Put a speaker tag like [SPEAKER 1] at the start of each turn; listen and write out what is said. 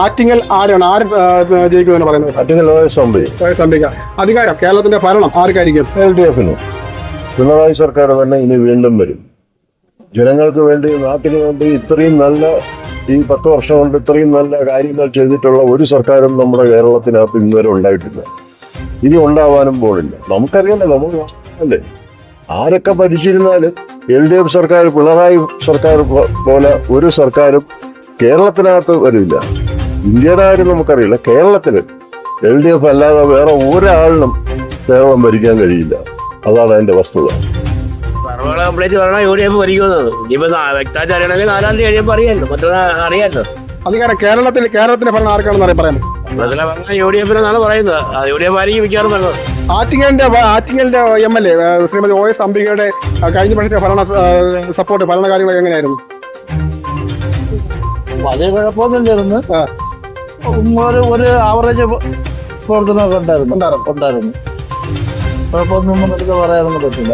[SPEAKER 1] ആറ്റിങ്ങൽ ആരാണ് ജയിക്കുമെന്ന് പറയുന്നത്?
[SPEAKER 2] ആറ്റിങ്ങൽ
[SPEAKER 1] സംഭവിക്കുക. അധികാരം കേരളത്തിന്റെ ഭരണം ആർക്കായിരിക്കും?
[SPEAKER 2] LDF. പിണറായി സർക്കാർ തന്നെ ഇനി വീണ്ടും വരും. ജനങ്ങൾക്ക് വേണ്ടി, നാട്ടിന് വേണ്ടി ഇത്രയും നല്ല, ഈ 10 വർഷം കൊണ്ട് ഇത്രയും നല്ല കാര്യങ്ങൾ ചെയ്തിട്ടുള്ള ഒരു സർക്കാരും നമ്മുടെ കേരളത്തിനകത്ത് ഇന്നുവരെ ഉണ്ടായിട്ടില്ല. ഇനി ഉണ്ടാവാനും പോണില്ല. നമുക്കറിയാലേ, നമ്മൾ അല്ലേ, ആരൊക്കെ ഭരിച്ചിരുന്നാലും LDF സർക്കാർ, പിണറായി സർക്കാർ പോലെ ഒരു സർക്കാരും കേരളത്തിനകത്ത് വരില്ല. ഇന്ത്യയുടെ കാര്യം നമുക്കറിയില്ല. കേരളത്തിൽ LDF അല്ലാതെ വേറെ ഒരാളിനും കേരളം ഭരിക്കാൻ കഴിയില്ല. അതാണ് അതിന്റെ വസ്തുത.
[SPEAKER 3] സർവ്വ കംപ്ലീറ്റ് പറഞ്ഞാൽ UDF ഭരിക്കുന്നത്. ഇനിയിപ്പോ വ്യക്തമായിട്ട് അറിയണമെങ്കിൽ 4-ാം തീയതി കഴിയുമ്പോൾ അറിയാമല്ലോ, മറ്റൊന്ന് അറിയാമല്ലോ.
[SPEAKER 1] അധികാരം കേരളത്തിന്റെ ഭരണം ആർക്കാണെന്ന് പറയാം.
[SPEAKER 3] UDF എന്നാണ് പറയുന്നത്. UDF ആയിരിക്കും മിക്കവാറും വരുന്നത്.
[SPEAKER 1] ആറ്റിങ്ങലിന്റെ MLA ശ്രീമതി OS അംബികയുടെ കഴിഞ്ഞ വർഷത്തെ സപ്പോർട്ട് ഭരണകാര്യങ്ങൾ എങ്ങനെയായിരുന്നു?
[SPEAKER 4] വലിയ കുഴപ്പമൊന്നുമില്ലായിരുന്നു. ഒരു ആവറേജ് പ്രവർത്തനമൊക്കെ ഉണ്ടായിരുന്നു. കുഴപ്പമൊന്നും നമുക്ക് പറയാനൊന്നും പറ്റില്ല.